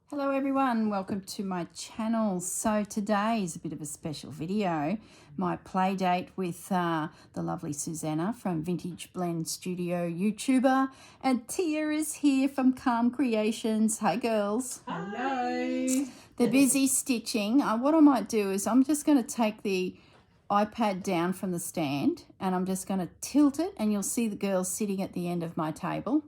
Hello everyone, welcome to my channel. So today is a bit of a special video, my play date with the lovely Susanna from Vintage Blend Studio YouTuber, and Tia is here from Calm Creations. Hi girls. Hello. They're busy stitching. What I might do is I'm just going to take the iPad down from the stand and I'm just going to tilt it and you'll see the girls sitting at the end of my table.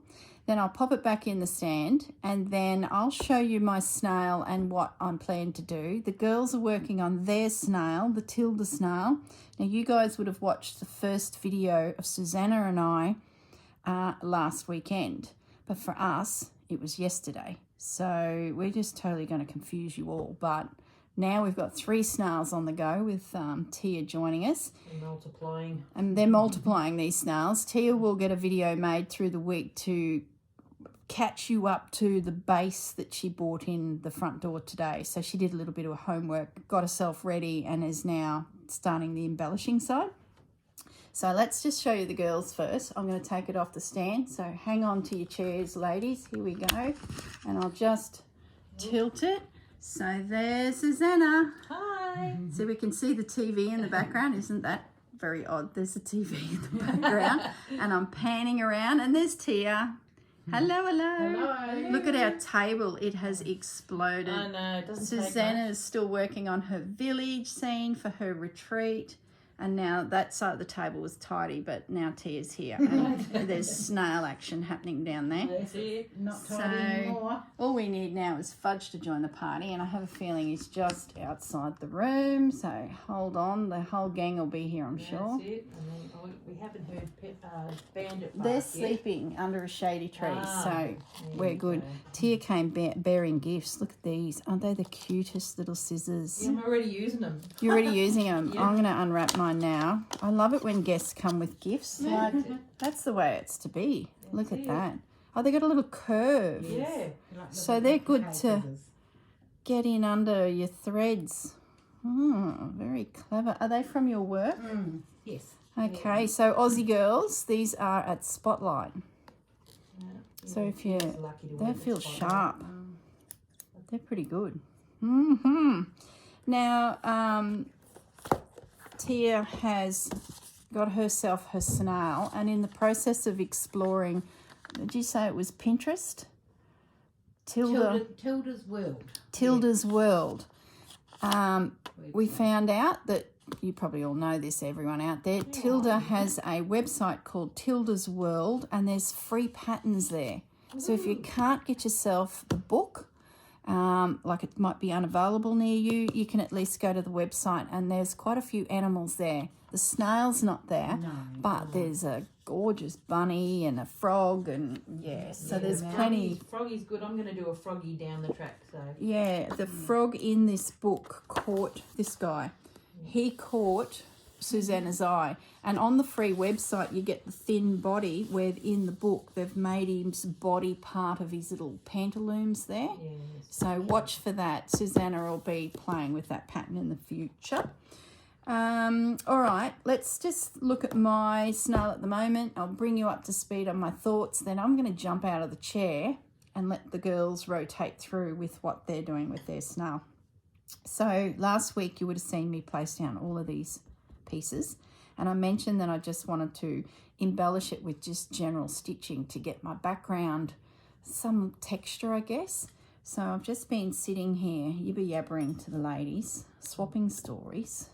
Then I'll pop it back in the stand and then I'll show you my snail and what I'm planning to do. The girls are working on their snail, the Tilda Snail. Now you guys would have watched the first video of Susanna and I last weekend, but for us it was yesterday. So we're just totally going to confuse you all, but now we've got 3 snails on the go with Tia joining us. They're multiplying. And they're multiplying these snails. Tia will get a video made through the week to catch you up to the base that she bought in the front door today. So she did a little bit of homework, got herself ready and is now starting the embellishing side. So let's just show you the girls first. I'm going to take it off the stand. So hang on to your chairs, ladies. Here we go. And I'll just tilt it. So there's Susanna. Hi. So we can see the TV in the background. Isn't that very odd? There's a TV in the background. And I'm panning around and there's Tia. Hello, hello. Hello. Look at our table. It has exploded. I know, it doesn't take Susanna much. is still working on her village scene for her retreat. And now that side of the table was tidy, but now Tia's here. And there's snail action happening down there. That's it. Not tidy So anymore. all we need now is Fudge to join the party, and I have a feeling he's just outside the room. So hold on, the whole gang will be here, I'm sure. That's it. And then we haven't heard Bandit bark They're yet. sleeping under a shady tree, Ah, so there we're you good. go. Tia came bearing gifts. Look at these. Aren't they the cutest little scissors? Yeah, I'm already using them. You're already using them. Yeah. I'm going to unwrap mine now. I love it when guests come with gifts. Like, that's the way it's to be. Look at it. that. Oh, they got a little curve. Yeah. So they're good to get in under your threads. Oh, very clever. Are they from your work? Yes. Okay, so Aussie girls, these are at Spotlight. So if you, Lucky to they wear feel the spotlight. sharp. They're pretty good. Now, Tia has got herself her snail, and in the process of exploring, did you say it was Pinterest? Tilda's World. Tilda's World. We found out that, you probably all know this, everyone out there, Tilda has a website called Tilda's World, and there's free patterns there. So if you can't get yourself the book, like it might be unavailable near you, you can at least go to the website, and there's quite a few animals there. The snail's not there, but there's a gorgeous bunny and a frog, and so there's plenty. Froggy's good. I'm going to do a froggy down the track. So Yeah, the frog in this book caught this guy. He caught Susanna's eye, and on the free website you get the thin body, where in the book they've made his body part of his little pantaloons there. yes. So watch for that. Susanna will be playing with that pattern in the future. All right, let's just look at my snail at the moment. I'll bring you up to speed on my thoughts. Then I'm going to jump out of the chair and let the girls rotate through with what they're doing with their snail. So last week you would have seen me place down all of these pieces, and I mentioned that I just wanted to embellish it with just general stitching to get my background some texture, I guess. So I've just been sitting here yibber yabbering to the ladies, swapping stories,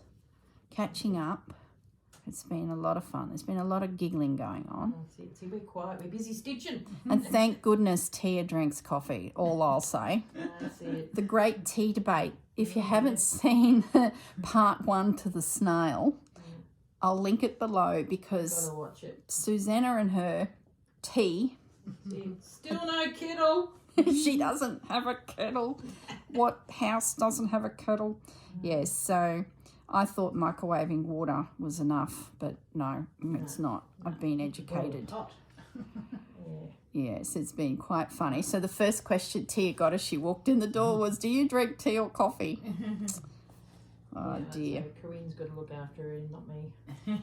catching up. It's been a lot of fun. There's been a lot of giggling going on. That's it. See, we're quiet. We're busy stitching. And thank goodness Tia drinks coffee, all I'll say. That's it. The great tea debate. If you haven't seen part 1 to the snail, I'll link it below, because Gotta watch it. Susanna and her tea, Still no kettle. she doesn't have a kettle. What house doesn't have a kettle? Yes, so I thought microwaving water was enough, but no, it's not. I've been educated. Hot. Yes, it's been quite funny. So the first question Tia got as she walked in the door was, do you drink tea or coffee? Oh dear. So Corrine's got to look after her, not me.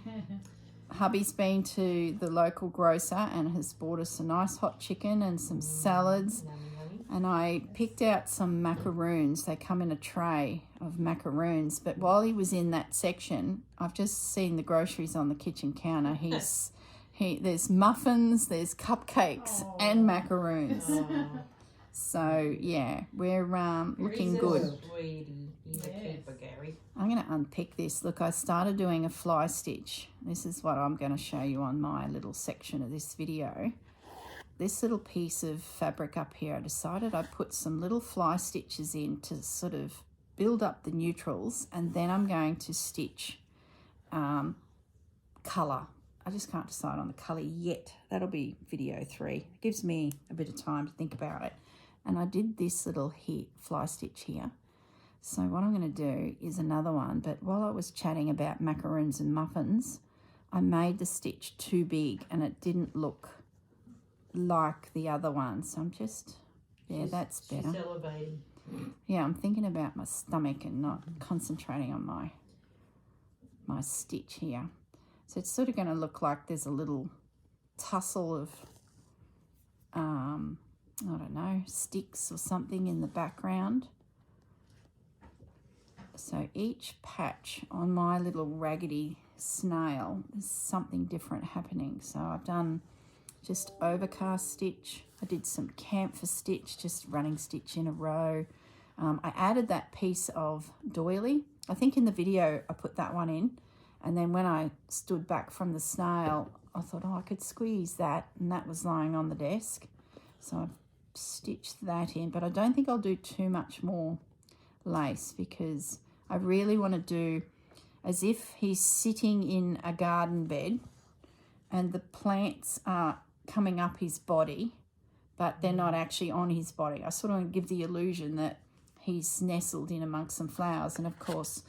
Hubby's been to the local grocer and has bought us a nice hot chicken and some salads. Yummy, yummy. And I picked out some macaroons. They come in a tray of macaroons. But while he was in that section, I've just seen the groceries on the kitchen counter. There's muffins, there's cupcakes, and macaroons. So, yeah, we're looking good. Sweetie. He's a keeper, Gary. I'm going to unpick this. Look, I started doing a fly stitch. This is what I'm going to show you on my little section of this video. This little piece of fabric up here, I decided I'd put some little fly stitches in to sort of build up the neutrals, and then I'm going to stitch colour. I just can't decide on the colour yet. That'll be video 3. It gives me a bit of time to think about it. And I did this little fly stitch here. So what I'm going to do is another one, but while I was chatting about macaroons and muffins, I made the stitch too big and it didn't look like the other one. So I'm just, that's better. She's elevating. Yeah, I'm thinking about my stomach and not concentrating on my stitch here. So it's sort of going to look like there's a little tussle of, I don't know, sticks or something in the background. So each patch on my little raggedy snail, there's something different happening. So I've done just overcast stitch. I did some camphor stitch, just running stitch in a row. I added that piece of doily. I think in the video I put that one in. And then when I stood back from the snail, I thought, oh, I could squeeze that. And that was lying on the desk. So I've stitched that in. But I don't think I'll do too much more lace because I really want to do as if he's sitting in a garden bed and the plants are coming up his body, but they're not actually on his body. I sort of want to give the illusion that he's nestled in amongst some flowers. And of course,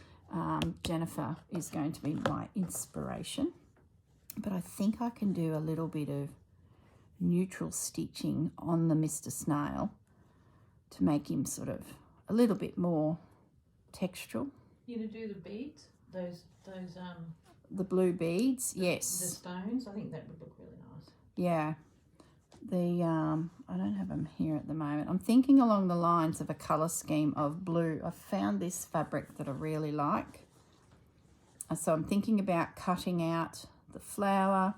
Jennifer is going to be my inspiration. But I think I can do a little bit of neutral stitching on the Mr. Snail to make him sort of a little bit more textural. You gonna do the beads? Those the blue beads, yes. The stones. I think that would look really nice. Yeah. I don't have them here at the moment. I'm thinking along the lines of a colour scheme of blue. I found this fabric that I really like. So I'm thinking about cutting out the flower,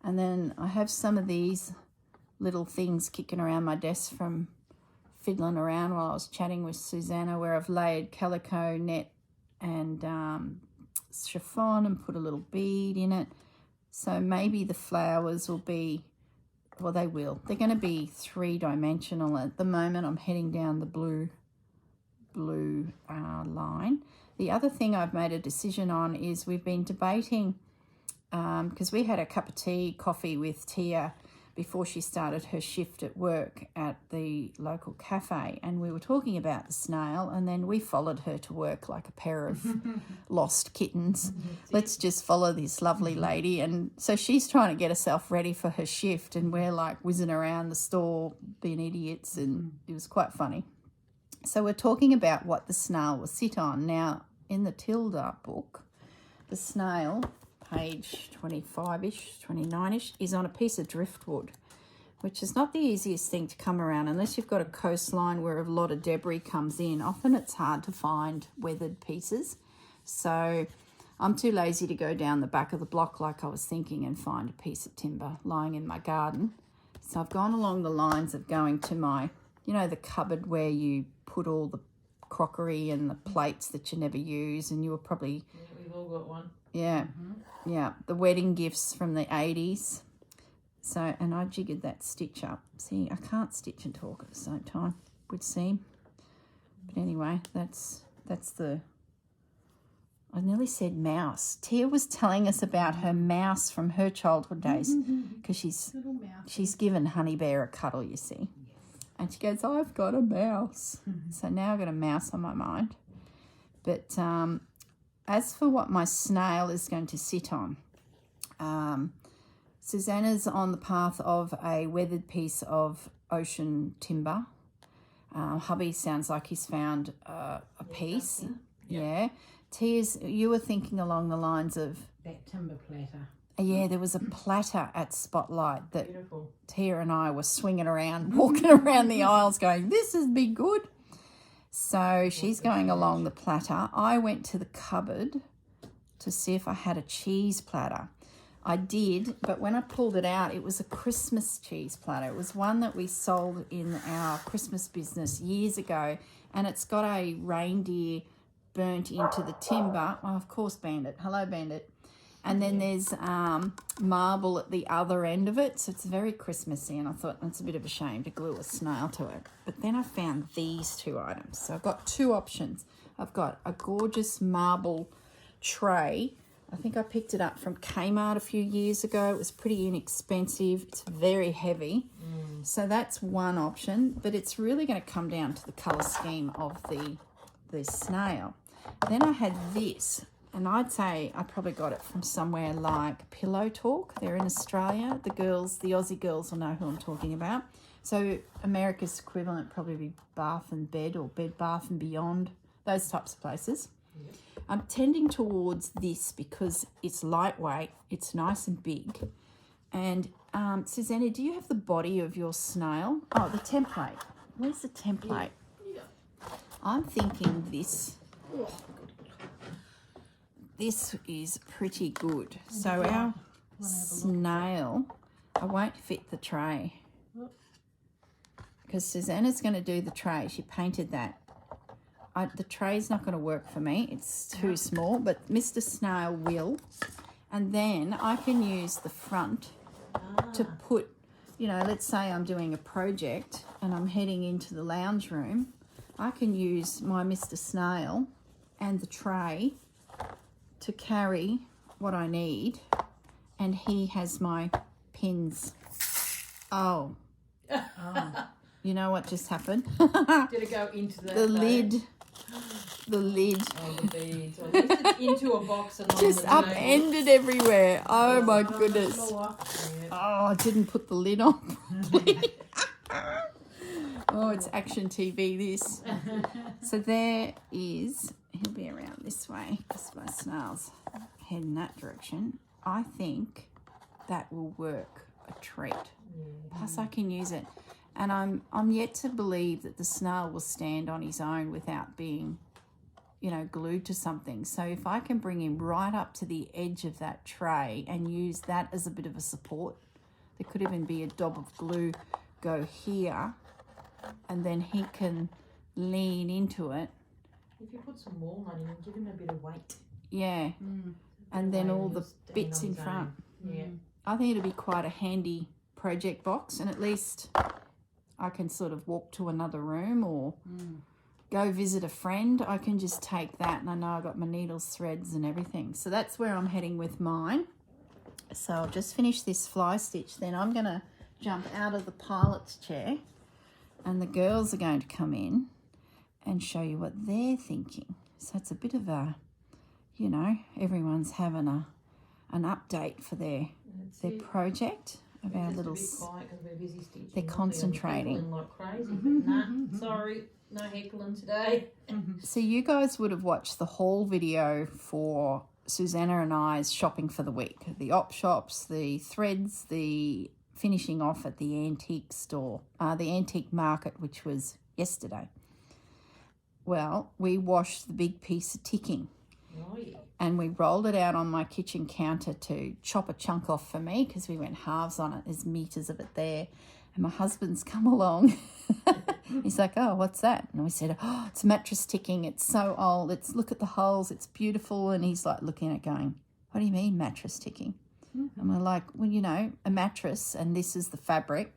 and then I have some of these little things kicking around my desk from fiddling around while I was chatting with Susanna, where I've laid calico net and chiffon and put a little bead in it. So maybe the flowers will be, well, they will. They're going to be 3-dimensional. At the moment, I'm heading down the blue line. The other thing I've made a decision on is we've been debating, because we had a cup of tea, coffee with Tia before she started her shift at work at the local cafe, and we were talking about the snail, and then we followed her to work like a pair of lost kittens. Let's just follow this lovely lady. And so she's trying to get herself ready for her shift, and we're like whizzing around the store being idiots, and it was quite funny. So we're talking about what the snail will sit on. Now, in the Tilda book, the snail, page 25-ish, 29-ish, is on a piece of driftwood, which is not the easiest thing to come around unless you've got a coastline where a lot of debris comes in. Often it's hard to find weathered pieces. So I'm too lazy to go down the back of the block like I was thinking and find a piece of timber lying in my garden. So I've gone along the lines of going to my, you know, the cupboard where you put all the crockery and the plates that you never use, and you were probably... Yeah, we've all got one. Yeah. Yeah, the wedding gifts from the 80s. So, and I jiggered that stitch up. See, I can't stitch and talk at the same time, would seem. But anyway, that's the... I nearly said mouse. Tia was telling us about her mouse from her childhood days, because she's given Honey Bear a cuddle, you see. And she goes, I've got a mouse. So now I've got a mouse on my mind. But as for what my snail is going to sit on, Susanna's on the path of a weathered piece of ocean timber. Hubby sounds like he's found a piece. Yeah. Tia's, you were thinking along the lines of... that timber platter. Yeah, there was a platter at Spotlight that Beautiful. Tia and I were swinging around, walking around the aisles going, this is be good. So she's going along the platter. I went to the cupboard to see if I had a cheese platter. I did, but when I pulled it out, it was a Christmas cheese platter. It was one that we sold in our Christmas business years ago, and it's got a reindeer burnt into the timber. Oh, of course, Bandit. Hello, Bandit. And then there's marble at the other end of it, so it's very Christmassy, and I thought it's a bit of a shame to glue a snail to it. But then I found these two items. So I've got two options. I've got a gorgeous marble tray. I think I picked it up from Kmart a few years ago. It was pretty inexpensive. It's very heavy. So that's one option, but it's really going to come down to the colour scheme of the snail. Then I had this. And I'd say I probably got it from somewhere like Pillow Talk. They're in Australia. The Aussie girls will know who I'm talking about. So America's equivalent probably be Bath and Bed or Bed Bath and Beyond, those types of places. Yep. I'm tending towards this because it's lightweight, it's nice and big. And Susanna, do you have the body of your snail? Oh, the template. Where's the template? Yeah. I'm thinking this. This is pretty good. So our snail, I won't fit the tray because Susanna's going to do the tray. She painted that. The tray's not going to work for me. It's too small, but Mr. Snail will. And then I can use the front to put, you know, let's say I'm doing a project and I'm heading into the lounge room. I can use my Mr. Snail and the tray to carry what I need, and he has my pins. Oh. You know what just happened? Did it go into the lid? The lid. Oh, the beads. At least it's into a box and just upended everywhere. Oh my goodness. Oh, I didn't put the lid on. Oh, it's action TV, this. So there is, he'll be around this way because my snail's heading that direction. I think that will work a treat. Plus I can use it. And I'm yet to believe that the snail will stand on his own without being, you know, glued to something. So if I can bring him right up to the edge of that tray and use that as a bit of a support, there could even be a dab of glue go here, and then he can lean into it. If you put some walnut in and give him a bit of weight. Yeah. And then all the bits in front. Yeah. I think it'll be quite a handy project box, and at least I can sort of walk to another room or go visit a friend. I can just take that, and I know I've got my needles, threads and everything. So that's where I'm heading with mine. So I'll just finish this fly stitch, then I'm going to jump out of the pilot's chair, and the girls are going to come in and show you what they're thinking. So it's a bit of a, you know, everyone's having an update for their project of our little. Quiet because we're busy stitching. They're concentrating like crazy. But sorry, no heckling today. So you guys would have watched the haul video for Susanna and I's shopping for the week. The op shops, the threads, the finishing off at the antique store, the antique market, which was yesterday. Well, we washed the big piece of ticking. Oh, yeah. And we rolled it out on my kitchen counter to chop a chunk off for me because we went halves on it. There's meters of it there. And my husband's come along. He's like, oh, what's that? And we said, oh, it's mattress ticking. It's so old. Look at the holes. It's beautiful. And he's like looking at it going, what do you mean mattress ticking? And we're like, well, you know, a mattress and this is the fabric.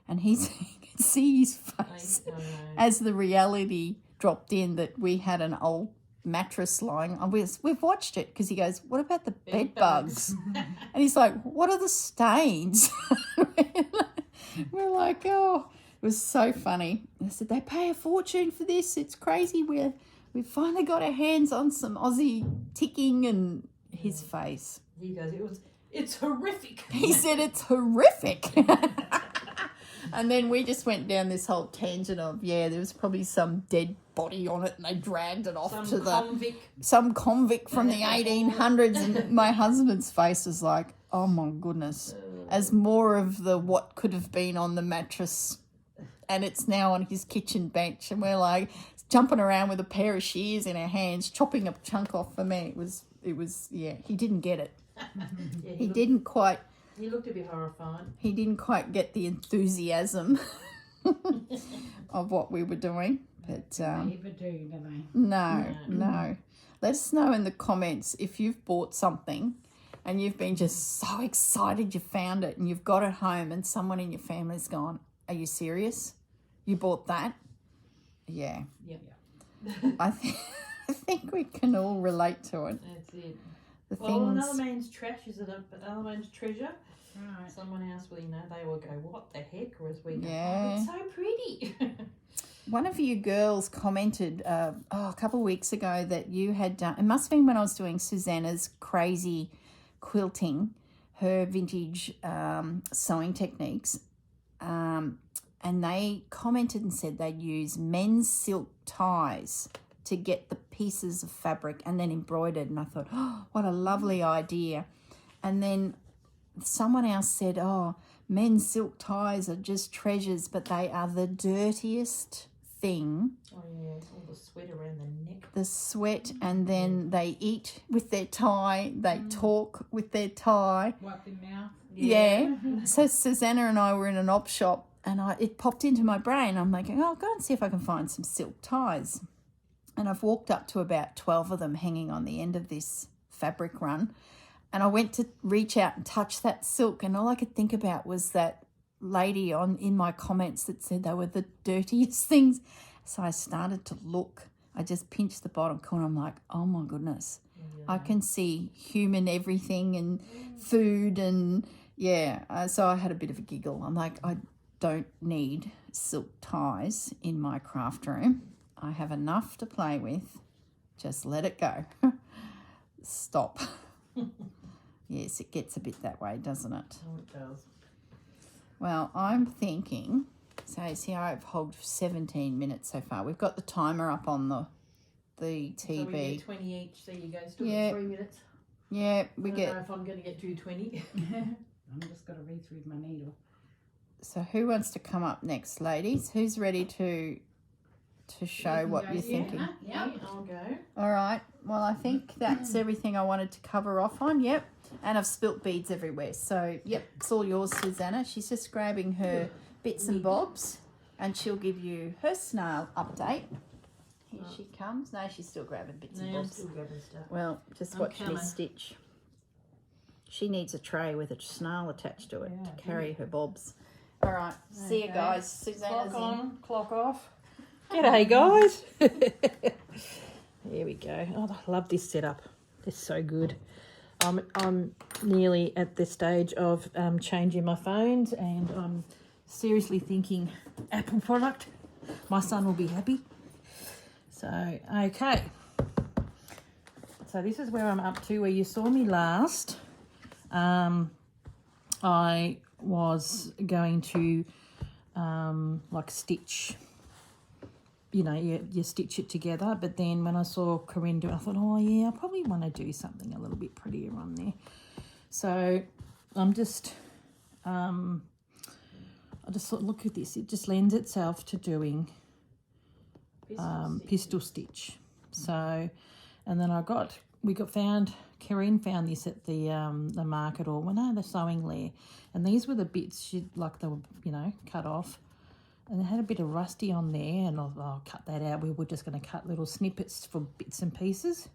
And you can see his face as the reality dropped in that we had an old mattress lying. We've watched it because he goes, what about the bed bugs? And he's like, what are the stains? We're like, oh, it was so funny. I said, they pay a fortune for this. It's crazy. We've finally got our hands on some Aussie ticking, and his face. He goes, it's horrific. He said it's horrific. And then we just went down this whole tangent of, there was probably some dead body on it and they dragged it off some convict from the 1800s. And my husband's face was like, oh my goodness, as more of the what could have been on the mattress, and it's now on his kitchen bench, and we're like jumping around with a pair of shears in our hands, chopping a chunk off for me. It was he didn't get it. He didn't quite. He looked a bit horrified. He didn't quite get the enthusiasm of what we were doing. But Never do, do they? No. Let us know in the comments if you've bought something and you've been just so excited you found it and you've got it home and someone in your family's gone, are you serious? You bought that? Yeah. Yeah. I think we can all relate to it. That's it. Well, another man's trash is another man's treasure. Right. Someone else will, they will go, what the heck? Or as we go, Yeah. oh, it's so pretty. One of you girls commented a couple of weeks ago that you had done, it must have been when I was doing Susanna's crazy quilting, her vintage sewing techniques, and they commented and said they'd use men's silk ties to get the pieces of fabric and then embroidered. And I thought, oh, what a lovely idea. And then someone else said, oh, men's silk ties are just treasures, but they are the dirtiest thing. Oh, yeah, all the sweat around the neck. The sweat, and then they eat with their tie, they talk with their tie. Wipe their mouth. Yeah. So Susanna and I were in an op shop, and it popped into my brain. I'm like, oh, I'll go and see if I can find some silk ties. And I've walked up to about 12 of them hanging on the end of this fabric run. And I went to reach out and touch that silk, and all I could think about was that lady in my comments that said they were the dirtiest things. So I started to look. I just pinched the bottom corner. I'm like, oh my goodness. Yeah. I can see human everything and food and so I had a bit of a giggle. I'm like, I don't need silk ties in my craft room. I have enough to play with. Just let it go. Stop. Yes, it gets a bit that way, doesn't it? Oh, it does. Well, I'm thinking, so see, I've held 17 minutes so far. We've got the timer up on the TV. So we get 20 each, so you go still 3 minutes. Yeah, I don't know if I'm going to get to 20. I'm just got to read through my needle. So who wants to come up next, ladies? Who's ready to show what you're thinking? Yeah, I'll go. All right. Well, I think that's everything I wanted to cover off on. Yep. And I've spilt beads everywhere. So, yep, it's all yours, Susanna. She's just grabbing her bits and bobs, and she'll give you her snail update. Here she comes. No, she's still grabbing bits and I'm bobs. still grabbing stuff. Well, just watch me stitch. She needs a tray with a snail attached to it to carry her bobs. All right. See you guys. Susanna's Clock on, in. clock off. G'day, guys. There we go. Oh, I love this setup. It's so good. I'm nearly at the stage of changing my phones, and I'm seriously thinking Apple product. My son will be happy. So, okay. So this is where I'm up to, where you saw me last. I was going to stitch, you stitch it together, but then when I saw Corrine do it, I thought, oh yeah, I probably want to do something a little bit prettier on there. So I'm just, I just thought, look at this, it just lends itself to doing pistol stitch. So, and then Corrine found this at the market, or the sewing lair, and these were the bits they were cut off, and they had a bit of rusty on there, and I'll cut that out. We were just going to cut little snippets for bits and pieces,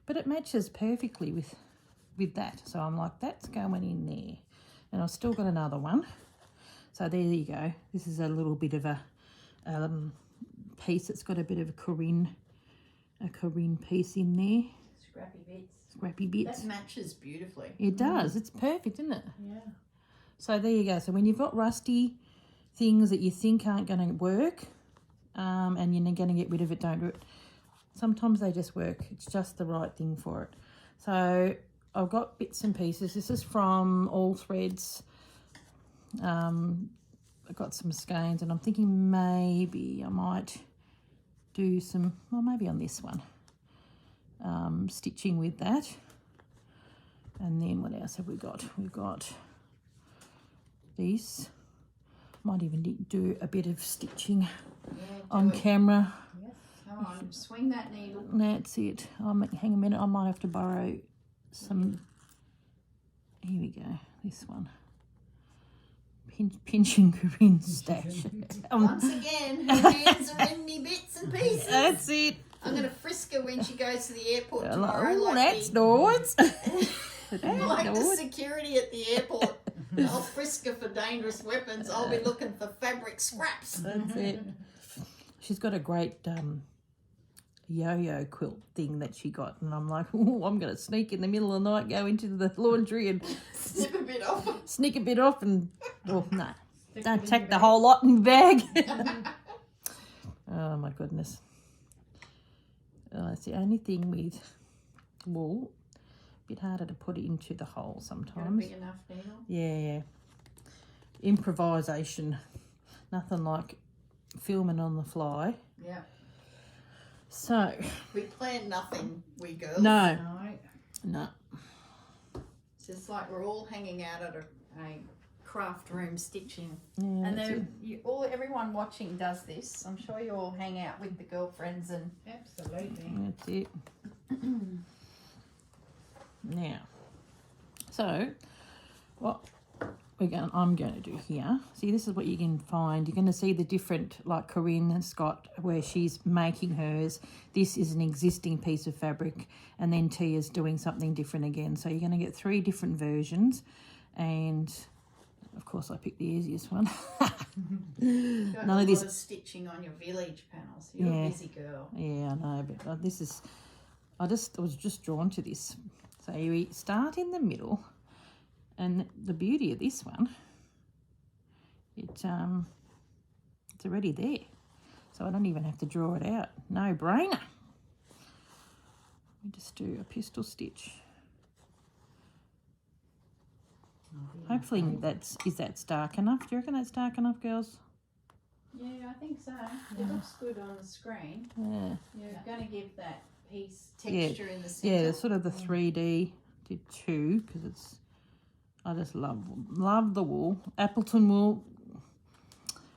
but it matches perfectly with that. So I'm like, that's going in there, and I've still got another one. So there you go. This is a little bit of a piece that's got a bit of a Corrine piece in there. Scrappy bits. That matches beautifully. It does. It's perfect, isn't it? Yeah. So there you go. So when you've got rusty things that you think aren't going to work, and you're going to get rid of it, don't do it. Sometimes they just work. It's just the right thing for it. So I've got bits and pieces. This is from All Threads I've got some skeins, and I'm thinking maybe I might do some, well, maybe on this one, stitching with that. And then what else have we got? We've got these. Might even do a bit of stitching on camera. Yes. Come on, swing that needle. That's it. Hang a minute, I might have to borrow some. Here we go, this one. Pinching Corinne's stash. Once again, her hands are in me bits and pieces. That's it. I'm going to frisk her when she goes to the airport tomorrow. Oh, that's nice. Like the security at the airport. I'll frisk her for dangerous weapons. I'll be looking for fabric scraps. That's it. She's got a great yo-yo quilt thing that she got, and I'm like, oh, I'm going to sneak in the middle of the night, go into the laundry and Snip a bit off. sneak a bit off, and no, don't take the whole lot in the bag. Oh my goodness. It's the only thing with wool. A bit harder to put it into the hole sometimes. Got a big enough needle? Yeah. Improvisation. Nothing like filming on the fly. Yeah. So. We plan nothing, we girls. No. No. It's just like we're all hanging out at a craft room stitching. Yeah, And that's it. everyone watching does this. I'm sure you all hang out with the girlfriends and... Absolutely. That's it. Now, so what I'm going to do here, see, this is what you can find. You're going to see the different, like Corrine has got where she's making hers. This is an existing piece of fabric, and then Tia's doing something different again. So you're going to get 3 different versions, and of course I picked the easiest one. Got None a of this lot of stitching on your village panels. You're a busy girl. Yeah, I know, but this is, I was just drawn to this. So you start in the middle, and the beauty of this one, it's already there. So I don't even have to draw it out. No brainer. We just do a pistol stitch. Hopefully that's dark enough. Do you reckon that's dark enough, girls? Yeah, I think so. It looks good on the screen. Yeah. You're going to give that piece texture in the centre. Yeah, it's sort of the 3D to 2, because it's, I just love the wool. Appleton wool.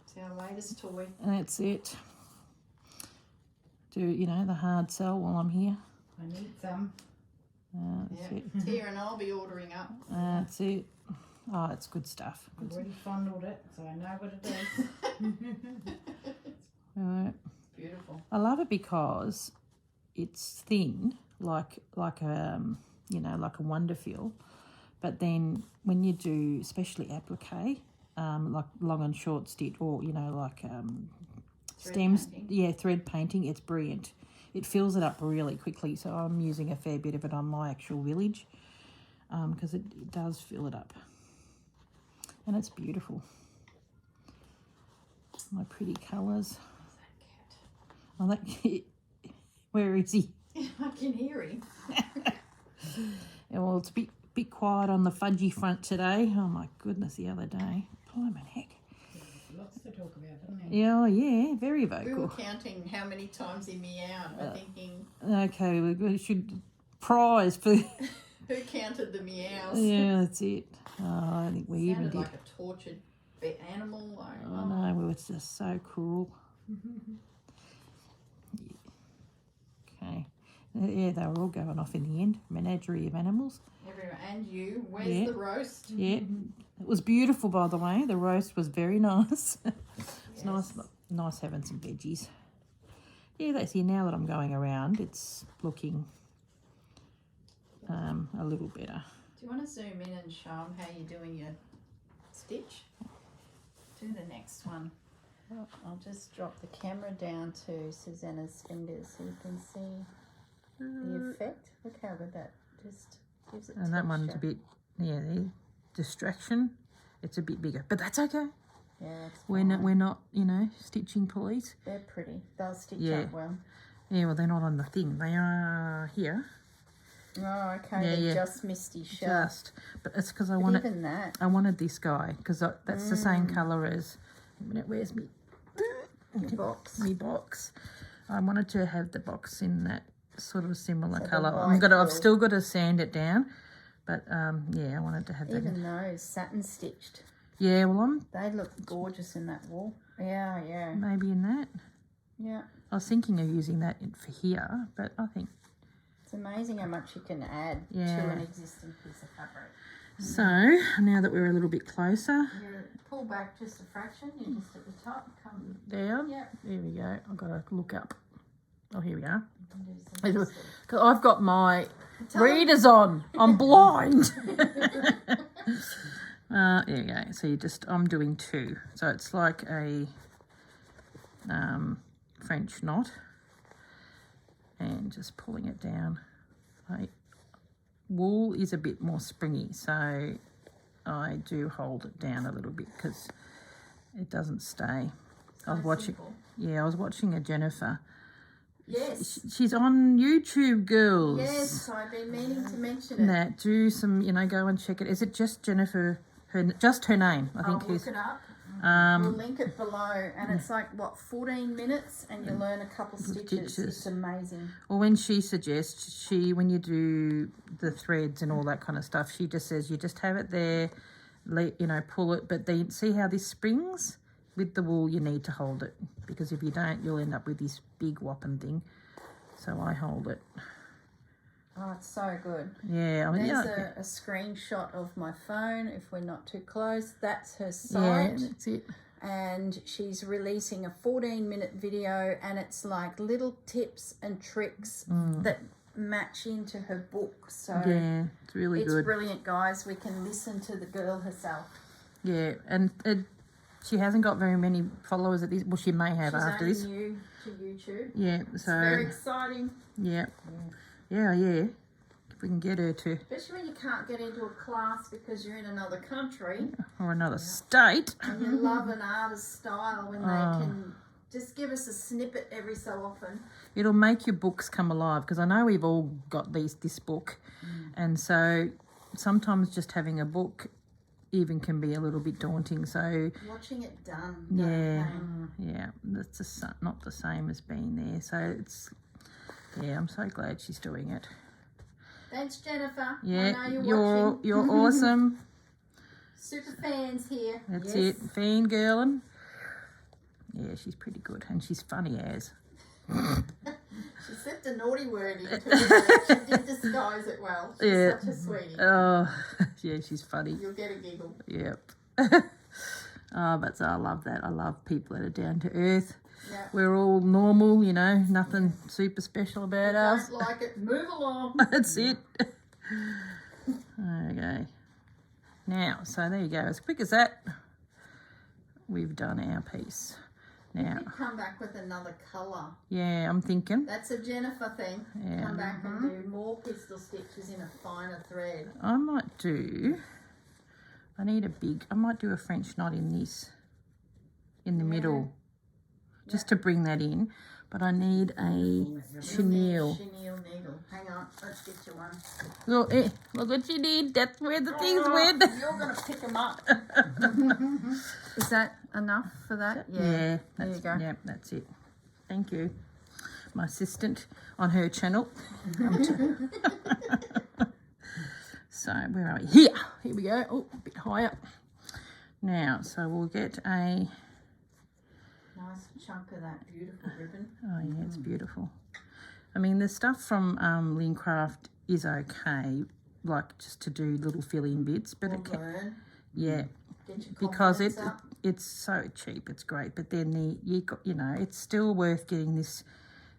It's our latest toy. And that's it. Do, the hard sell while I'm here. I need some. That's it. Tia and I'll be ordering up. That's it. Oh, it's good stuff. I've already fondled it, so I know what it is. All right. Beautiful. I love it because it's thin, like a wonder feel, but then when you do, especially applique, like long and short stitch, or stems, painting. thread painting, it's brilliant. It fills it up really quickly, so I'm using a fair bit of it on my actual village, because it does fill it up, and it's beautiful. My pretty colours. I like it. Where is he? I can hear him. Yeah, well, it's a bit quiet on the fudgy front today. Oh my goodness, the other day. Blimey heck. Lots to talk about, isn't there? Yeah, yeah, very We were vocal. counting how many times he meowed. We're thinking, Okay, we should prize for. who counted the meows? Yeah, that's it. Oh, I think we even Sounded did. like a tortured animal. Like, I know, it was just so cruel. Okay. Yeah, they were all going off in the end. Menagerie of animals. Everyone, and you. Where's the roast? Yeah. It was beautiful, by the way. The roast was very nice. It's nice having some veggies. Yeah, that's it. Now that I'm going around, it's looking a little better. Do you want to zoom in and show them how you're doing your stitch? Do the next one. I'll just drop the camera down to Susanna's fingers so you can see the effect. Look how good that just gives it And that one's a bit, the distraction. It's a bit bigger, but that's okay. Yeah, that's We're not, stitching police. They're pretty. They'll stitch Yeah. up well. Yeah, well, they're not on the thing. They are here. Oh, okay. They're just misty shell. But it's because I But wanted, even that. I wanted this guy because that's the same colour as a minute, where's me box. Me box. I wanted to have the box in that sort of similar So the colour. white I've wool. still got to sand it down, but yeah, I wanted to have that. Even those satin stitched. Yeah, well, They look gorgeous in that wool. Yeah, yeah. maybe in that. Yeah. I was thinking of using that for here, but I think It's amazing how much you can add to Yeah. an existing piece of fabric. so. Now that we're a little bit closer You pull back just a fraction, you're just at the top, come down, yeah. there we go. I've got to look up. Oh, here we are. And do some Because twisting. I've got my Tell 'em. readers on. I'm blind. There you go. So I'm doing 2. So it's like a French knot, and just pulling it down. Wool is a bit more springy, so I do hold it down a little bit because it doesn't stay. I was watching. Simple. Yeah, I was watching a Jennifer. Yes. She's on YouTube, girls. Yes, I've been meaning to mention it. That do some, go and check it. Is it just Jennifer? Just her name, I think. I'll look it up. Um, We'll link it below, and it's like 14 minutes, and you learn a couple stitches. It's amazing. Or when she suggests, when you do the threads and all that kind of stuff, she just says you just have it there, pull it. But then see how this springs with the wool. You need to hold it, because if you don't, you'll end up with this big whopping thing. So I hold it. Oh, it's so good. Yeah, There's a screenshot of my phone. If we're not too close, that's her yeah, site. that's it. And she's releasing a 14-minute video, and it's like little tips and tricks that match into her book. So Yeah, it's really it's good. brilliant, guys. We can listen to the girl herself. Yeah, and she hasn't got very many followers at this. Well, she may have She's after only this. new to YouTube. Yeah, It's so very exciting, yeah. If we can get her to, especially when you can't get into a class because you're in another country or another state. and you love an artist's style when they can just give us a snippet every so often. It'll make your books come alive, because I know we've all got this book, and so sometimes just having a book even can be a little bit daunting. So Watching it done. yeah, that's just not the same as being there. So I'm so glad she's doing it. Thanks, Jennifer. Yeah, I know you're watching. you're awesome. Super fans here. That's Yes. it, fiend girlin'. Yeah, she's pretty good, and she's funny as. She slipped a naughty word into it. She did disguise it well. She's Yeah. such a sweetie. Oh, yeah, she's funny. You'll get a giggle. Yep. But I love that. I love people that are down to earth. Yeah. We're all normal, nothing super special about us. Don't like it. Move along. That's it. Okay. Now, so there you go. As quick as that, we've done our piece. Now, Come back with another colour. yeah, I'm thinking. That's a Jennifer thing. Yeah. Come back and do more pistol stitches in a finer thread. I might do. I might do a French knot in this, in the middle, just to bring that in. But I need a chenille. Chenille needle. Hang on, let's get you one. Look what you need. That's where the things went. You're going to pick them up. Is that enough for that? Yeah, There you go. Yeah, that's it. Thank you. My assistant on her channel. So, where are we? Here we go. Oh, a bit higher. Now, so we'll get a... Nice chunk of that beautiful ribbon. Oh, yeah, it's beautiful. I mean, the stuff from Lincraft is okay, like just to do little fill-in bits, but it can... Learn. Yeah, Get your because confidence up. it's so cheap, it's great. But then it's still worth getting this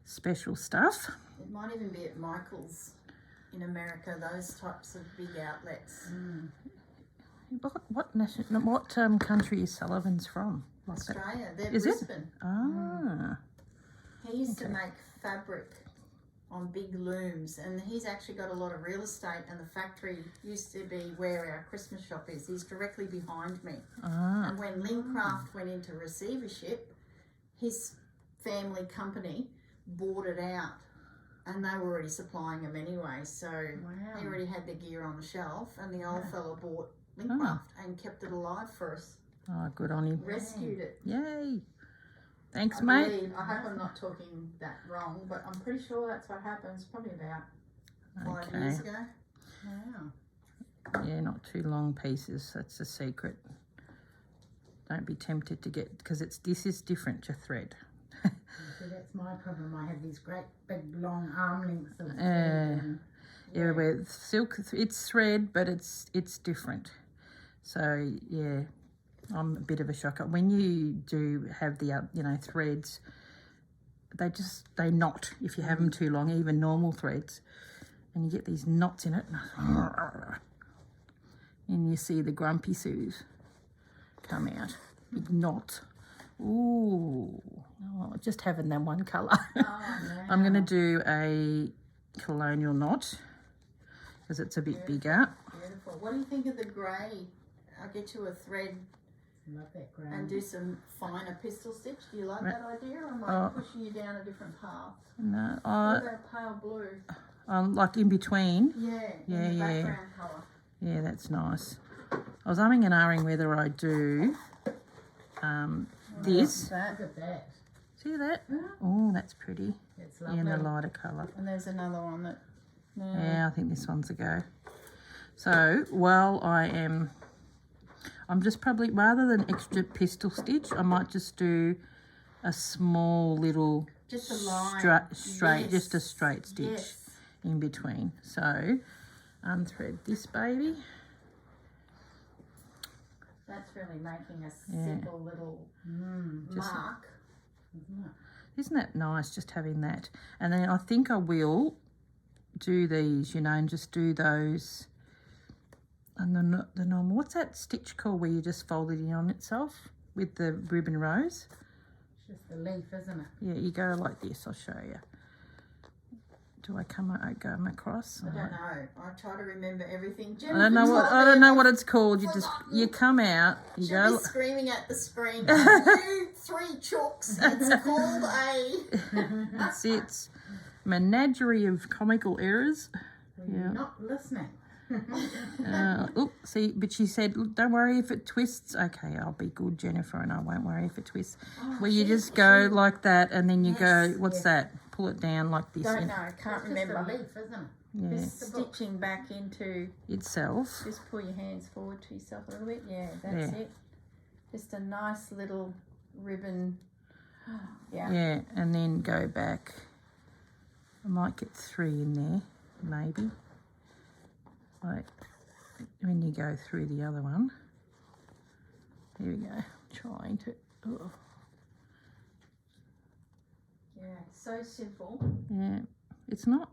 special stuff. It might even be at Michael's in America, those types of big outlets. What country is Sullivan's from? Like that? Australia, they're Is it? Brisbane. Ah, He used to make fabric on big looms, and he's actually got a lot of real estate, and the factory used to be where our Christmas shop is. He's directly behind me. And when Lincraft went into receivership, his family company bought it out, and they were already supplying them anyway, so they already had their gear on the shelf, and the old fella bought Lincraft and kept it alive for us. Oh, good on him. Rescued it. Yay. Thanks, I mate. believe, I hope I'm not talking that wrong, but I'm pretty sure that's what happens. Probably about 5 years ago. Wow. Yeah, not too long pieces. That's the secret. Don't be tempted to get, because this is different to thread. See, that's my problem. I have these great big long arm lengths of thread. Yeah, where silk, it's thread, but it's different. So yeah, I'm a bit of a shocker. When you do have the threads, they knot if you have them too long, even normal threads, and you get these knots in it, and you see the grumpy Sues come out. Big knot. Ooh, oh, just having that one colour. Oh, no. I'm going to do a colonial knot because it's a bit bigger. Beautiful. What do you think of the grey? I'll get you a thread. Love that grey. And do some finer pistol stitch. Do you like that idea, or am I pushing you down a different path? No, What about pale blue? like in between. Yeah, in the background colour. Yeah, that's nice. I was umming and ahhing whether I do this. Look at that. See that? Oh, that's pretty. It's lovely. In the lighter colour. And there's another one that... Yeah, I think this one's a go. So while I'm just probably, rather than extra pistol stitch, I might just do a small little just a line. straight, just a straight stitch in between. So unthread this baby. That's really making a simple little mark, isn't it? Isn't that nice, just having that? And then I think I will do these, and just do those. And the normal, what's that stitch called where you just fold it in on itself with the ribbon rose? It's just the leaf, isn't it? Yeah, you go like this. I'll show you. Do I go across? I don't know. I try to remember everything. I don't know what it's called. You come out. You She'll go. be screaming at the screen. You 3 chooks. It's called a. That's it. Menagerie of comical errors. You're not listening. See, but she said, "Look, don't worry if it twists." Okay, I'll be good, Jennifer, and I won't worry if it twists. Where you just go like that, and then you go, what's that? Pull it down like this. Don't know, can't remember. Leaf, isn't it? Yeah. Just stitching back into Itself. Just pull your hands forward to yourself a little bit. Yeah, that's it. Just a nice little ribbon. Yeah. Yeah, and then go back. I might get 3 in there, maybe. Like when you go through the other one. Here we go. Trying to. Oh. Yeah, so simple. Yeah, it's not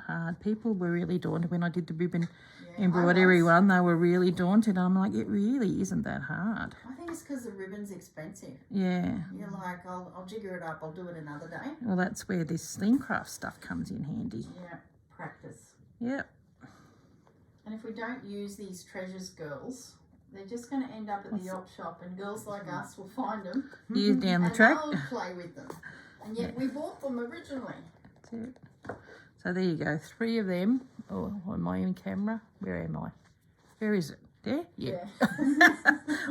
hard. People were really daunted when I did the ribbon embroidery one. They were really daunted. I'm like, it really isn't that hard. I think it's because the ribbon's expensive. Yeah. You're like, I'll jigger it up. I'll do it another day. Well, that's where this sling craft stuff comes in handy. Yeah, practice. Yep. And if we don't use these treasures, girls, they're just going to end up at the op shop, and girls like us will find them. Years down the and track. they'll play with them. And yet we bought them originally. That's it. So there you go. 3 of them. Oh, on my own camera. Where am I? Where is it? There? Yeah.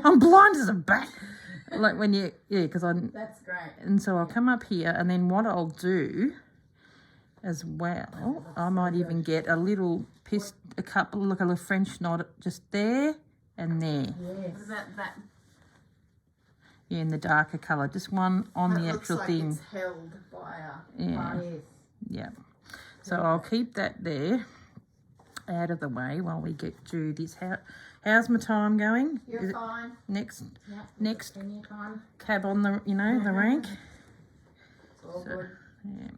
I'm blind as a bat. Like when you, because I'm. That's great. And so I'll come up here, and then what I'll do as well, I might even get a little a couple, look, a little French knot just there and there. Yes. Is that Yeah, in the darker colour. Just one on the actual looks like thing. It's held by a Yeah. So I'll keep that there out of the way while we get to this. How's my time going? You're fine. Next Plenty of time. cab on the the rank. It's all good. Yeah.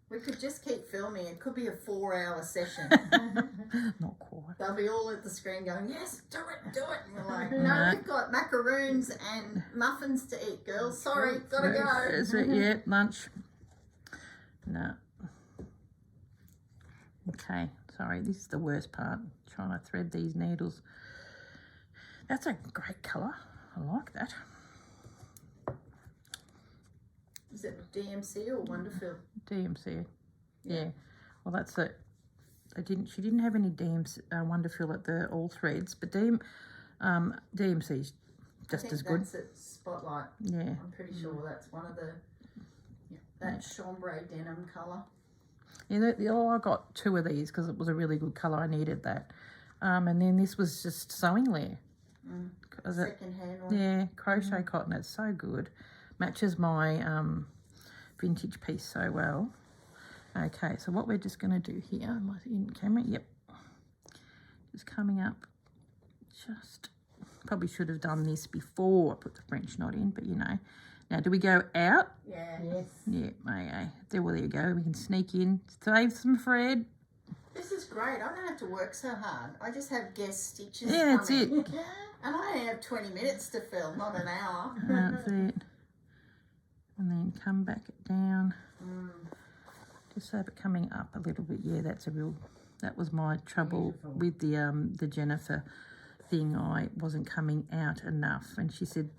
We could just keep filming. It could be a 4-hour session. Not quite. They'll be all at the screen going, yes, do it. And we're like, no, we've got macaroons and muffins to eat, girls. Sorry, gotta go. Is it? Yeah, lunch. No. Okay, sorry, this is the worst part, trying to thread these needles. That's a great colour. I like that. Is it DMC or Wonderfil? DMC. Yeah. Well, that's it. She didn't have any DMC Wonderfil at the all threads, but DMC's just I think as good. That's at Spotlight. Yeah. I'm pretty sure that's one of the that chambray denim colour. Yeah, I got 2 of these because it was a really good colour. I needed that. And then this was just sewing layer. Second hand one. Yeah, crochet cotton. It's so good. Matches my vintage piece so well. Okay, so what we're just going to do here, am I in camera? Yep. Just coming up. Just probably should have done this before I put the French knot in, but you know. Now, do we go out? Yeah. Yes. Yeah, okay. Well, there you go. We can sneak in, save some thread. This is great. I don't have to work so hard. I just have guest stitches Yeah, that's coming. it. And I only have 20 minutes to fill, not an hour. That's it. And then come back down. Just have it coming up a little bit. Yeah, that was my trouble with the Jennifer thing. I wasn't coming out enough. And she said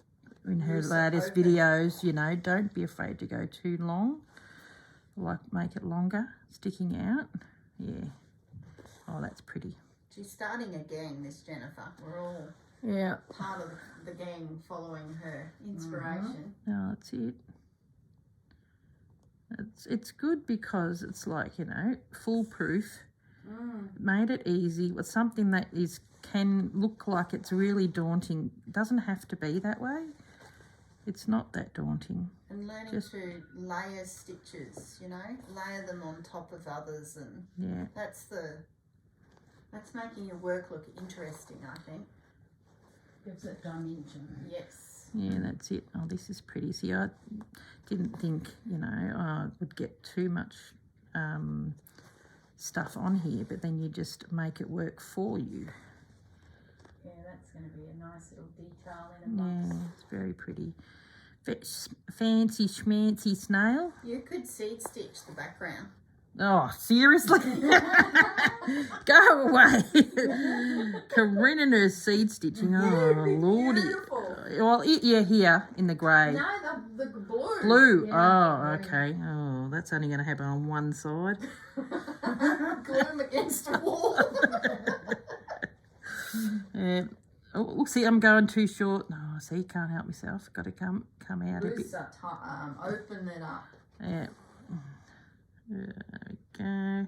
in her latest videos, you know, don't be afraid to go too long. Like, make it longer, sticking out. Yeah. Oh, that's pretty. She's starting a gang, this Jennifer. We're all part of the gang following her inspiration. Oh, that's it. It's good because it's like, you know, foolproof. Made it easy with something that can look like it's really daunting. It doesn't have to be that way. It's not that daunting. And learning to layer stitches, you know, layer them on top of others, and that's making your work look interesting, I think. Gives it dimension. Yes. Yeah, that's it. Oh, this is pretty. See, I didn't think, you know, I would get too much stuff on here, but then you just make it work for you. Yeah, that's going to be a nice little detail in a box. Yeah, it's very pretty. Fancy schmancy snail. You could seed stitch the background. Oh, seriously? Go away. Corrine and her seed stitching. Oh, lordy. Beautiful. Well, here in the grey. No, the blue. Blue. Yeah, oh, okay. Oh, that's only going to happen on one side. Glue them against a wall. Yeah. Oh, see, I'm going too short. No, see, can't help myself. Got to come out a bit. Open it up. Yeah. There we go.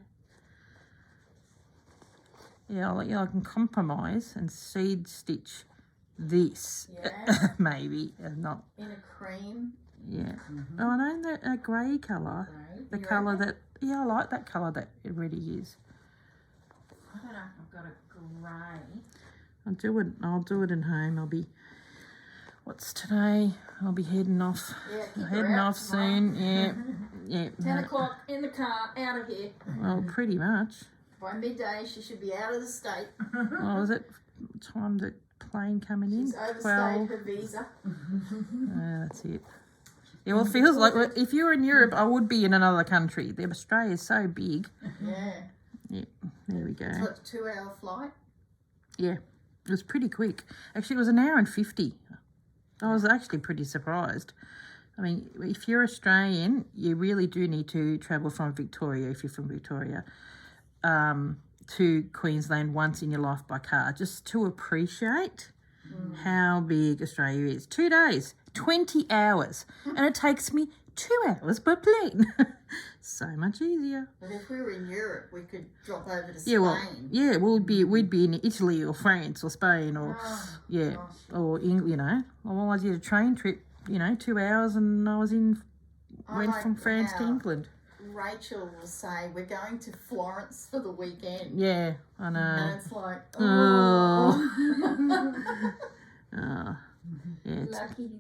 Yeah, I can compromise and seed stitch this. Yeah. Maybe, and not. In a cream. Yeah. Oh, I know that a grey colour. The colour that, I like that colour that it really is. I don't know if I've got a grey. I'll do it at home. What's today? I'll be heading off. Yeah, Heading off soon. Yeah. Yeah. 10 o'clock in the car, out of here. Well, pretty much. By midday, she should be out of the state. Oh, is it time the plane coming in? She's overstayed her visa. That's it. Yeah, well, it feels like if you were in Europe, I would be in another country. Australia is so big. Yeah. Yeah, there we go. It's like a 2-hour flight. Yeah, it was pretty quick. Actually, it was 1 hour and 50. I was actually pretty surprised. I mean, if you're Australian, you really do need to travel from Victoria, if you're from Victoria, to Queensland once in your life by car, just to appreciate how big Australia is. 2 days, 20 hours, and it takes me 2 hours by plane. So much easier. But if we were in Europe, we could drop over to Spain. We'd be in Italy or France or Spain or or England. You know, well, I did a train trip. 2 hours, and I was went from France to England. Rachel will say, we're going to Florence for the weekend. Yeah, I know. And it's like, yeah,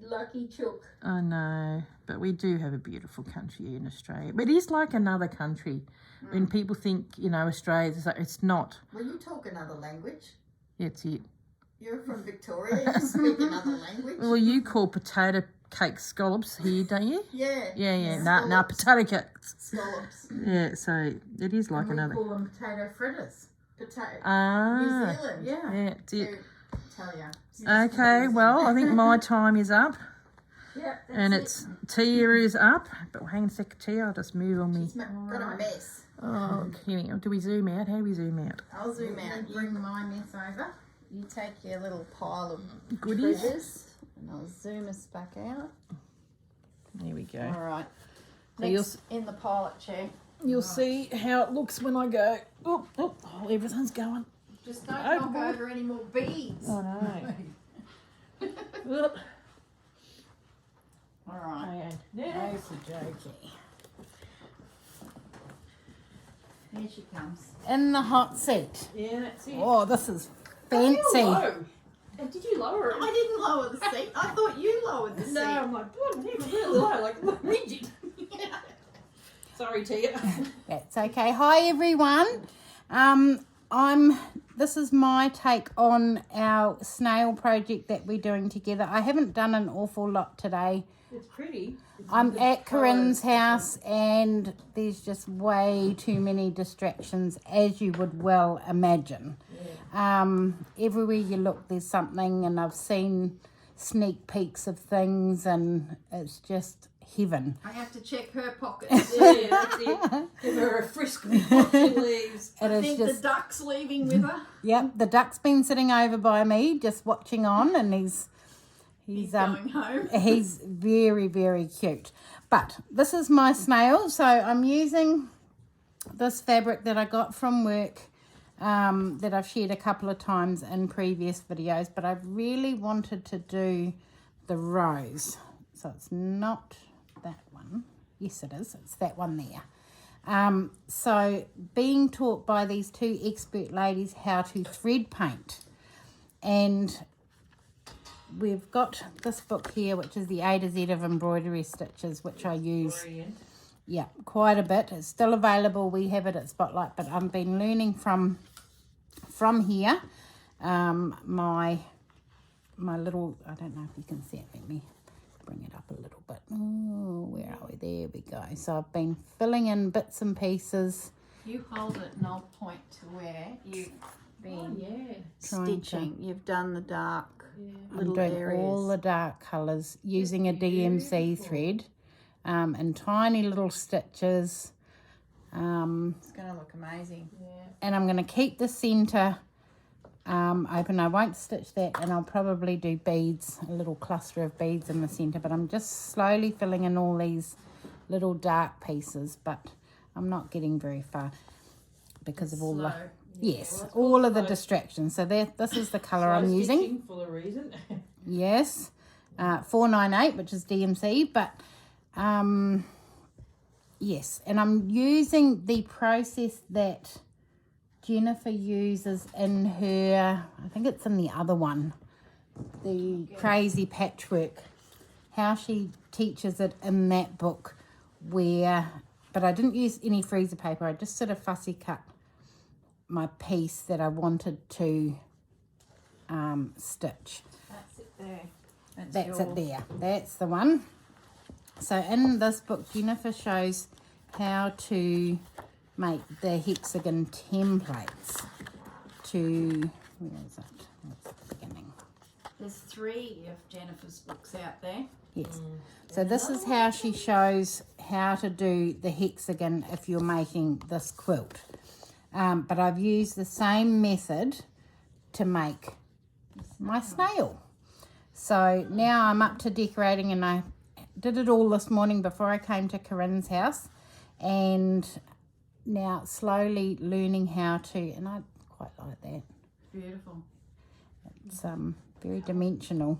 lucky chook. I know, but we do have a beautiful country in Australia. But it is like another country. When people think, Australia, it's not. Well, you talk another language. That's it. You're from Victoria, you speak another language. Well, you call potato cake scallops here, don't you? Yeah. Yeah. No, potato cakes. Scallops. Yeah, so it is like another. We call them potato fritters. New Zealand. Yeah. Yeah, it's it. Tell ya. Okay, well, I think my time is up. Yeah, and it's Tia is up. But hang on a sec, Tia, I'll just move on me. Got a mess. Oh, okay. Do we zoom out? How do we zoom out? I'll zoom out. Bring my mess over. You take your little pile of Goodies. treasures. And I'll zoom us back out. There we go. All right. So Next, in the pilot chair. You'll see how it looks when I go. Oh, everything's going. Just don't Overboard. knock over any more beads. Oh no. All right. Yeah. Okey-dokey. Here she comes. In the hot seat. Yeah, that's it. Oh, this is fancy. Did you lower it? I didn't lower the seat. I thought you lowered the seat. No, I'm like, oh, it's really low, like rigid. Sorry, Tia. That's okay. Hi everyone. This is my take on our snail project that we're doing together. I haven't done an awful lot today. It's pretty. I'm at Corinne's house and there's just way too many distractions, as you would well imagine. Everywhere you look there's something, and I've seen sneak peeks of things and it's just heaven. I have to check her pockets. Yeah, that's it. Give her a frisk before she leaves. I think the duck's leaving with her. Yep, the duck's been sitting over by me just watching on, and he's going home. he's very, very cute. But this is my snail, so I'm using this fabric that I got from work, that I've shared a couple of times in previous videos, but I really wanted to do the rose. So it's not that one. Yes, it is. It's that one there. So being taught by these two expert ladies how to thread paint, and we've got this book here, which is the A to Z of embroidery stitches, which I use quite a bit. It's still available. We have it at Spotlight, but I've been learning from here. My little, I don't know if you can see it. Let me bring it up a little bit. Oh, where are we? There we go. So I've been filling in bits and pieces. You hold it and I'll point to where you've been Trying stitching. You've done the dark I'm little doing areas. all the dark colours using a DMC thread, and tiny little stitches. It's going to look amazing. And I'm going to keep the centre open. I won't stitch that, and I'll probably do beads, a little cluster of beads in the centre, but I'm just slowly filling in all these little dark pieces, but I'm not getting very far because of all the all of the distractions. So this is the colour I'm using. For a reason. Yes, 498, which is DMC, but yes, and I'm using the process that Jennifer uses in her, I think it's in the other one, the Crazy Patchwork, how she teaches it in that book, but I didn't use any freezer paper. I just sort of fussy cut my piece that I wanted to stitch. That's it there. That's it there. That's the one. So in this book, Jennifer shows how to make the hexagon templates to, where is it? That's the beginning. There's 3 of Jennifer's books out there. Yes. So this is how she shows how to do the hexagon if you're making this quilt. But I've used the same method to make my snail. So now I'm up to decorating, and I did it all this morning before I came to Corinne's house, and now slowly learning how to, and I quite like that. Beautiful. It's very dimensional.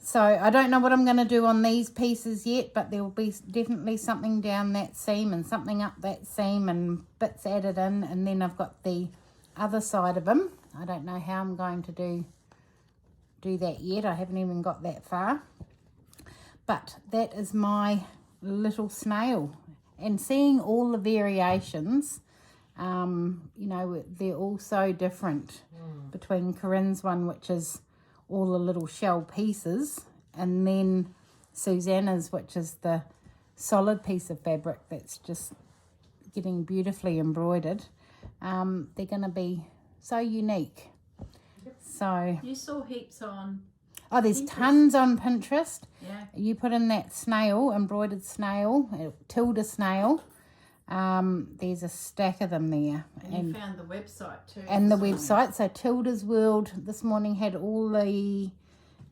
So I don't know what I'm going to do on these pieces yet, but there will be definitely something down that seam and something up that seam and bits added in, and then I've got the other side of them. I don't know how I'm going to do that yet. I haven't even got that far. But that is my little snail. And seeing all the variations, you know, they're all so different between Corinne's one, which is all the little shell pieces, and then Susanna's, which is the solid piece of fabric that's just getting beautifully embroidered. They're going to be so unique. So You saw heaps on there's Pinterest. tons on Pinterest. Yeah. You put in that snail, embroidered snail, Tilda Snail. There's a stack of them there. And you found the website too. And the this morning. website. So Tilda's World this morning had all the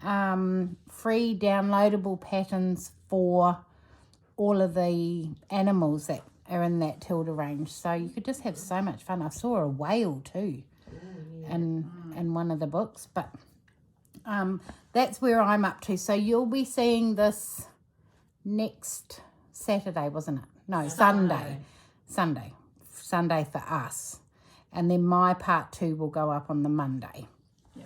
free downloadable patterns for all of the animals that are in that Tilda range. So you could just have so much fun. I saw a whale too in one of the books. But that's where I'm up to. So you'll be seeing this next Saturday, wasn't it? No, Sunday for us. And then my part 2 will go up on the Monday. Yeah.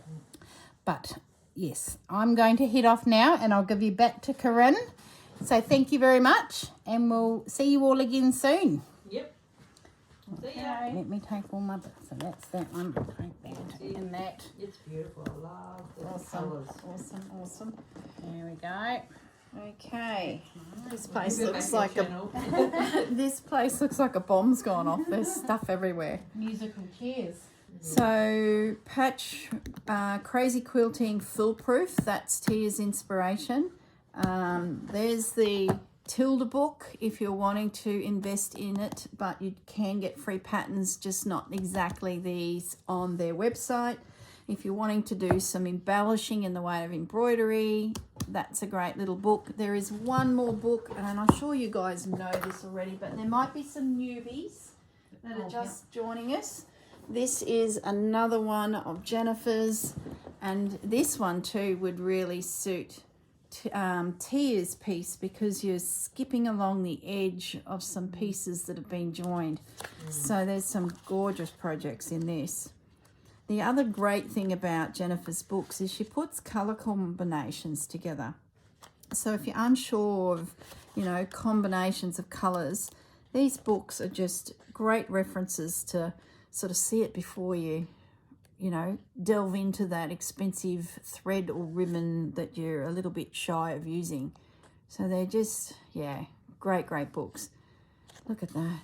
But yes, I'm going to head off now and I'll give you back to Corrine. So thank you very much and we'll see you all again soon. Yep. See ya. Let me take all my bits. So that's that one. Take that and that. It's beautiful. I love the Awesome, colours. awesome. There we go. Okay. This place Go looks back like channel. this place looks like a bomb's gone off. There's stuff everywhere. Musical chairs. So Patch Crazy Quilting Foolproof, that's Tia's inspiration. There's the Tilda book if you're wanting to invest in it, but you can get free patterns, just not exactly these on their website. If you're wanting to do some embellishing in the way of embroidery, that's a great little book. There is one more book, and I'm sure you guys know this already, but there might be some newbies that are just joining us. This is another one of Jennifer's, and this one too would really suit Tia's piece because you're skipping along the edge of some pieces that have been joined. So there's some gorgeous projects in this. The other great thing about Jennifer's books is she puts colour combinations together. So if you're unsure of, combinations of colours, these books are just great references to sort of see it before you, delve into that expensive thread or ribbon that you're a little bit shy of using. So they're just, great books. Look at that.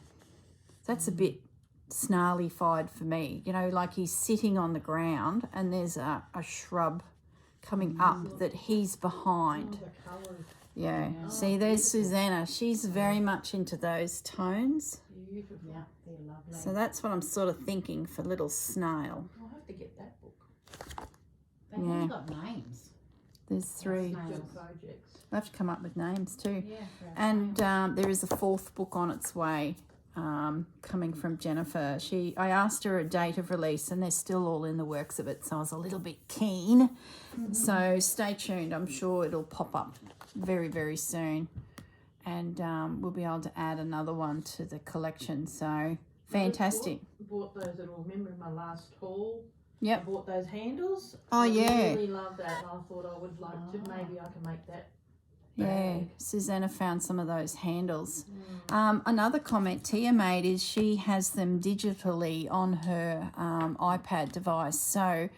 That's a bit snarly-fied for me. Like he's sitting on the ground and there's a shrub coming up that he's behind. Yeah. See, there's Susanna. She's very much into those tones. Beautiful. Yeah, they're lovely. So that's what I'm sort of thinking for little snail. I'll have to get that book. They've all got names. There's 3. Good projects. We'll have to come up with names too. Yeah. And there is a 4th book on its way coming from Jennifer. I asked her a date of release and they're still all in the works of it, so I was a little bit keen. So stay tuned. I'm sure it'll pop up very, very soon. And we'll be able to add another one to the collection. So fantastic. I bought those at all. Remember in my last haul? Yep. I bought those handles. Oh, yeah. I really love that. And I thought I would like to, maybe I can make that. Yeah, Susanna found some of those handles. Another comment Tia made is she has them digitally on her iPad device. So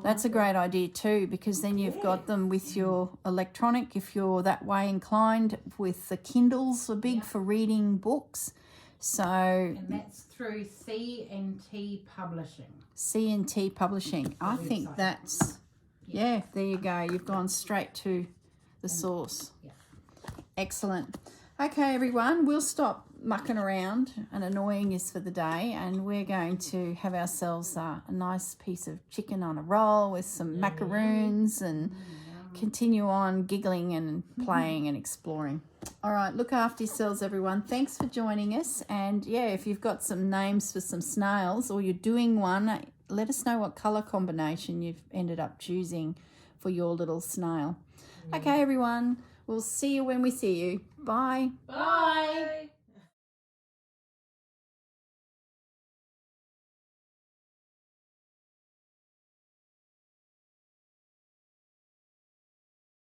that's a great idea too, because then you've got them with your electronic, if you're that way inclined, with the Kindles are big for reading books. So And that's through C&T Publishing. C&T Publishing. I think website. that's, there you go. You've gone straight to the source. Yeah. Excellent. Okay, everyone, we'll stop mucking around and annoying us for the day, and we're going to have ourselves a nice piece of chicken on a roll with some macaroons and continue on giggling and playing and exploring. All right, look after yourselves, everyone. Thanks for joining us. And yeah, if you've got some names for some snails or you're doing one, let us know what colour combination you've ended up choosing for your little snail. Okay, everyone. We'll see you when we see you. Bye. Bye.